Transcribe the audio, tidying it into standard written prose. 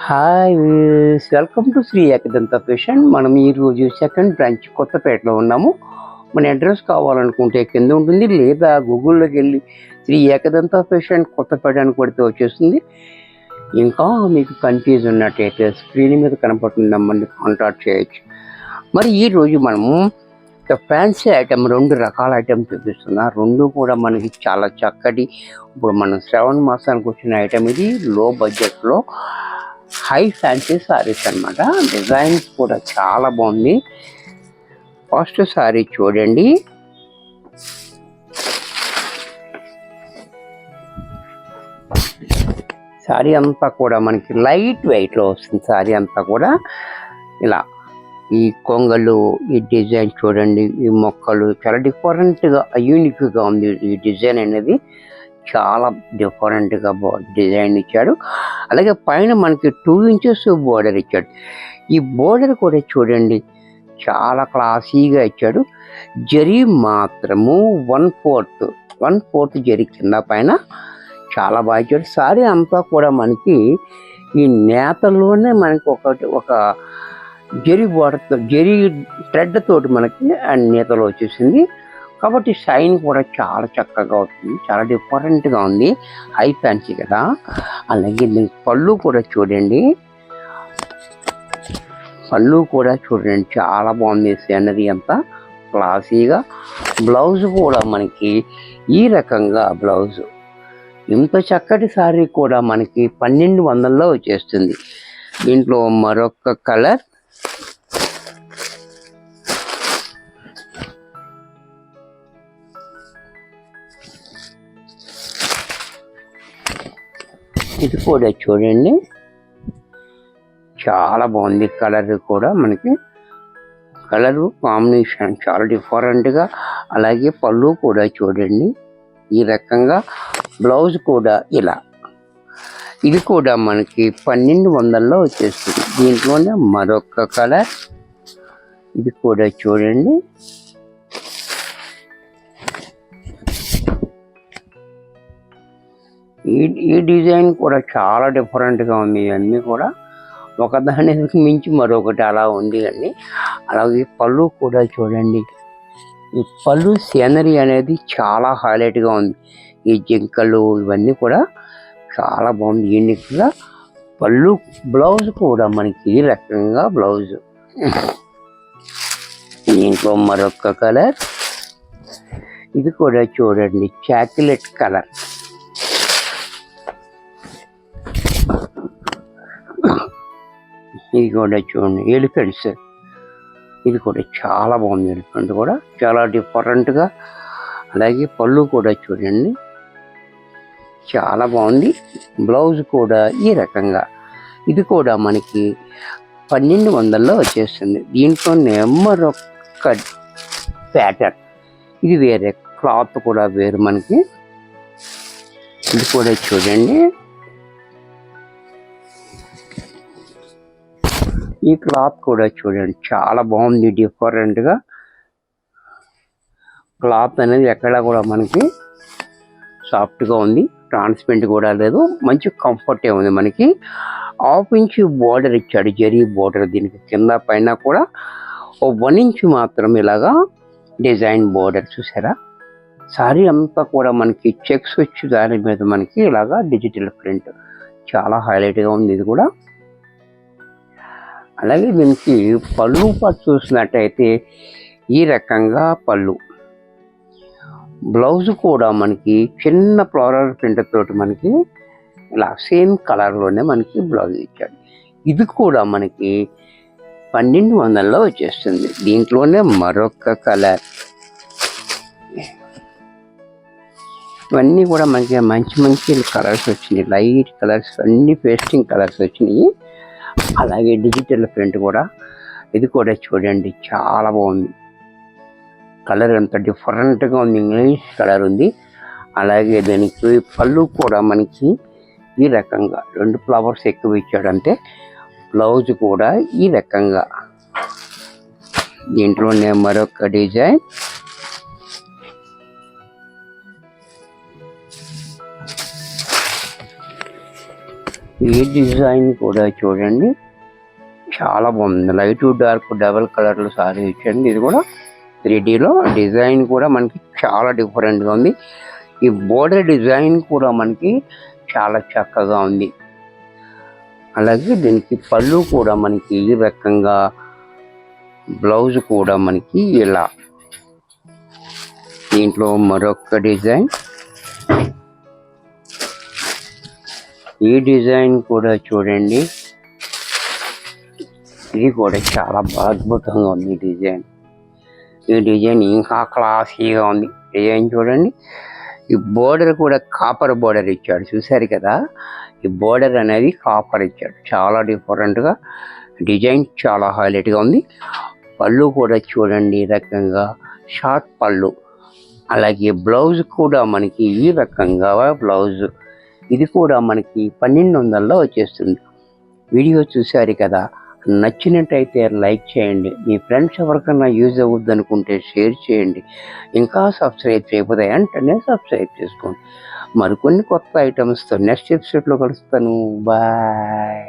Hi welcome to Shri Ekadanta fashion. మనం ఈరోజు second branch కొత్తపేటలో ఉన్నాము. మన అడ్రస్ కావాలనుకుంటే కింద ఉంటుంది, లేదా గూగుల్లోకి వెళ్ళి శ్రీ ఏకదంత ఫ్యాషన్ కొత్తపేట అని కొడితే వచ్చేస్తుంది. ఇంకా మీకు కన్ఫ్యూజ్ ఉన్నట్టయితే స్క్రీన్ మీద కనపడుతున్న నెంబర్ని కాంటాక్ట్ చేయొచ్చు. మరి ఈరోజు మనము ఫ్యాన్సీ ఐటమ్ 2 రకాల ఐటమ్ చూపిస్తున్నా. 2 కూడా మనకి చాలా చక్కటి, ఇప్పుడు మనం శ్రావణ మాసానికి వచ్చిన ఐటమ్ ఇది. లో బడ్జెట్లో హై ఫ్యాన్సీ సారీస్ అనమాట. డిజైన్స్ కూడా చాలా బాగుంది. ఫస్ట్ సారీ చూడండి. సారీ అంతా కూడా మనకి లైట్ వెయిట్లో వస్తుంది. సారీ అంతా కూడా ఇలా ఈ కొంగలు, ఈ డిజైన్ చూడండి, ఈ మొక్కలు చాలా డిఫరెంట్గా యూనిక్గా ఉంది. ఈ డిజైన్ అనేది చాలా డిఫరెంట్గా డిజైన్ ఇచ్చాడు. అలాగే పైన మనకి 2 ఇంచెస్ బోర్డర్ ఇచ్చాడు. ఈ బోర్డర్ కూడా చూడండి చాలా క్లాసీగా ఇచ్చాడు. జరీ మాత్రము 1/4 జరీ కింద పైన చాలా బాగా ఇచ్చాడు. సారీ అంతా కూడా మనకి ఈ నేతలోనే మనకి ఒక జరీ బోర్డర్తో, జరీ థ్రెడ్ తోటి మనకి ఆ నేతలో వచ్చేసింది. కాబట్టి షైన్ కూడా చాలా చక్కగా అవుతుంది. చాలా డిఫరెంట్గా ఉంది. హై ఫ్యాన్సీ కదా. అలాగే పళ్ళు కూడా చూడండి. పళ్ళు కూడా చూడండి చాలా బాగుంది. సీనరీ అంతా క్లాసీగా. బ్లౌజ్ కూడా మనకి ఈ రకంగా బ్లౌజ్. ఇంత చక్కటి సారీ కూడా మనకి 1200లో వచ్చేస్తుంది. దీంట్లో మరొక కలర్, ఇది కూడా చూడండి చాలా బాగుంది. కలర్ కూడా మనకి కలరు కాంబినేషన్ చాలా డిఫరెంట్గా. అలాగే పళ్ళు కూడా చూడండి ఈ రకంగా. బ్లౌజ్ కూడా ఇలా. ఇది కూడా మనకి 1200లో వచ్చేస్తుంది. దీంట్లోనే మరొక కలర్, ఇది కూడా చూడండి. ఈ డిజైన్ కూడా చాలా డిఫరెంట్గా ఉంది. ఇవన్నీ కూడా ఒకదానికి మించి మరొకటి అలా ఉంది అండి. అలాగే పళ్ళు కూడా చూడండి. ఈ పళ్ళు సీనరీ అనేది చాలా హైలైట్గా ఉంది. ఈ జింకలు ఇవన్నీ కూడా చాలా బాగుంది యూనిక్గా. పళ్ళు, బ్లౌజ్ కూడా మనకి ఈ రకంగా బ్లౌజ్. దీంట్లో మరొక కలర్, ఇది కూడా చూడండి చాక్లెట్ కలర్. ఇది కూడా చూడండి ఎలిఫెంట్స్. ఇది కూడా చాలా బాగుంది. ఎలిఫెంట్ కూడా చాలా డిఫరెంట్గా. అలాగే పళ్ళు కూడా చూడండి చాలా బాగుంది. బ్లౌజ్ కూడా ఈ రకంగా. ఇది కూడా మనకి 1200లో వచ్చేస్తుంది. దీంట్లో మరొక ప్యాటర్న్. ఇది వేరే క్లాత్ కూడా వేరు మనకి. ఇది కూడా చూడండి. ఈ క్లాత్ కూడా చూడండి చాలా బాగుంది. డిఫరెంట్గా క్లాత్ అనేది ఎక్కడ కూడా మనకి సాఫ్ట్గా ఉంది. ట్రాన్స్పరెంట్ కూడా లేదు. మంచి కంఫర్టే ఉంది. మనకి 1/2 ఇంచ్ బోర్డర్ ఇచ్చాడు, జరీ బోర్డర్. దీనికి కింద పైన కూడా 1 ఇంచ్ మాత్రం ఇలాగా డిజైన్ బోర్డర్. చూసారా? సారీ అంతా కూడా మనకి చెక్స్ వచ్చి దాని మీద మనకి ఇలాగా డిజిటల్ ప్రింట్ చాలా హైలైట్గా ఉంది. ఇది కూడా. అలాగే దీనికి పళ్ళు పాటు చూసినట్టయితే ఈ రకంగా పళ్ళు. బ్లౌజ్ కూడా మనకి చిన్న ఫ్లోరల్ ప్రింట్ తోటి మనకి ఇలా సేమ్ కలర్లోనే మనకి బ్లౌజ్ ఇచ్చాడు. ఇది కూడా మనకి 1200లో వచ్చేస్తుంది. దీంట్లోనే మరొక కలర్. ఇవన్నీ కూడా మనకి మంచి మంచి కలర్స్ వచ్చినాయి. లైట్ కలర్స్, అన్ని పేస్టింగ్ కలర్స్ వచ్చినాయి. అలాగే డిజిటల్ ప్రింట్ కూడా. ఇది కూడా చూడండి చాలా బాగుంది. కలర్ ఎంత డిఫరెంట్గా ఉంది. ఇంగ్లీష్ కలర్ ఉంది. అలాగే దానికి పళ్ళు కూడా మనకి ఈ రకంగా 2 ఫ్లవర్స్ ఎక్కువ ఇచ్చాడంటే. బ్లౌజ్ కూడా ఈ రకంగా. దీంట్లోనే మరొక డిజైన్. ఈ డిజైన్ కూడా చూడండి, చాలా బాగుంది. లైట్ డార్క్ డబల్ కలర్లో సారీ ఇచ్చండి. ఇది కూడా 3Dలో డిజైన్ కూడా మనకి చాలా డిఫరెంట్గా ఉంది. ఈ బోర్డర్ డిజైన్ కూడా మనకి చాలా చక్కగా ఉంది. అలాగే దీనికి పళ్ళు కూడా మనకి ఈ రకంగా, బ్లౌజ్ కూడా మనకి ఇలా. దీంట్లో మరొక డిజైన్, ఈ డిజైన్ కూడా చూడండి, ఇది కూడా చాలా అద్భుతంగా ఉంది. ఈ డిజైన్ ఇంకా క్లాసీగా ఉంది. డిజైన్ చూడండి, ఈ బోర్డర్ కూడా కాపర్ బోర్డర్ ఇచ్చాడు, చూసారు కదా. ఈ బోర్డర్ అనేది కాపర్ ఇచ్చాడు, చాలా డిఫరెంట్గా. డిజైన్ చాలా హైలైట్గా ఉంది. పళ్ళు కూడా చూడండి ఈ రకంగా షార్ట్ పళ్ళు. అలాగే బ్లౌజ్ కూడా మనకి ఈ రకంగా బ్లౌజ్, ఇది కూడా మనకి 1200లో వచ్చేస్తుంది. వీడియో చూసారు కదా, నచ్చినట్టయితే లైక్ చేయండి. మీ ఫ్రెండ్స్ ఎవరికైనా యూజ్ అవుద్ది అనుకుంటే షేర్ చేయండి. ఇంకా సబ్స్క్రైబ్ చేయకపోతే వెంటనే సబ్స్క్రైబ్ చేసుకోండి. మరికొన్ని కొత్త ఐటమ్స్తో నెక్స్ట్ ఎపిసోడ్లో కలుస్తాను. బాయ్.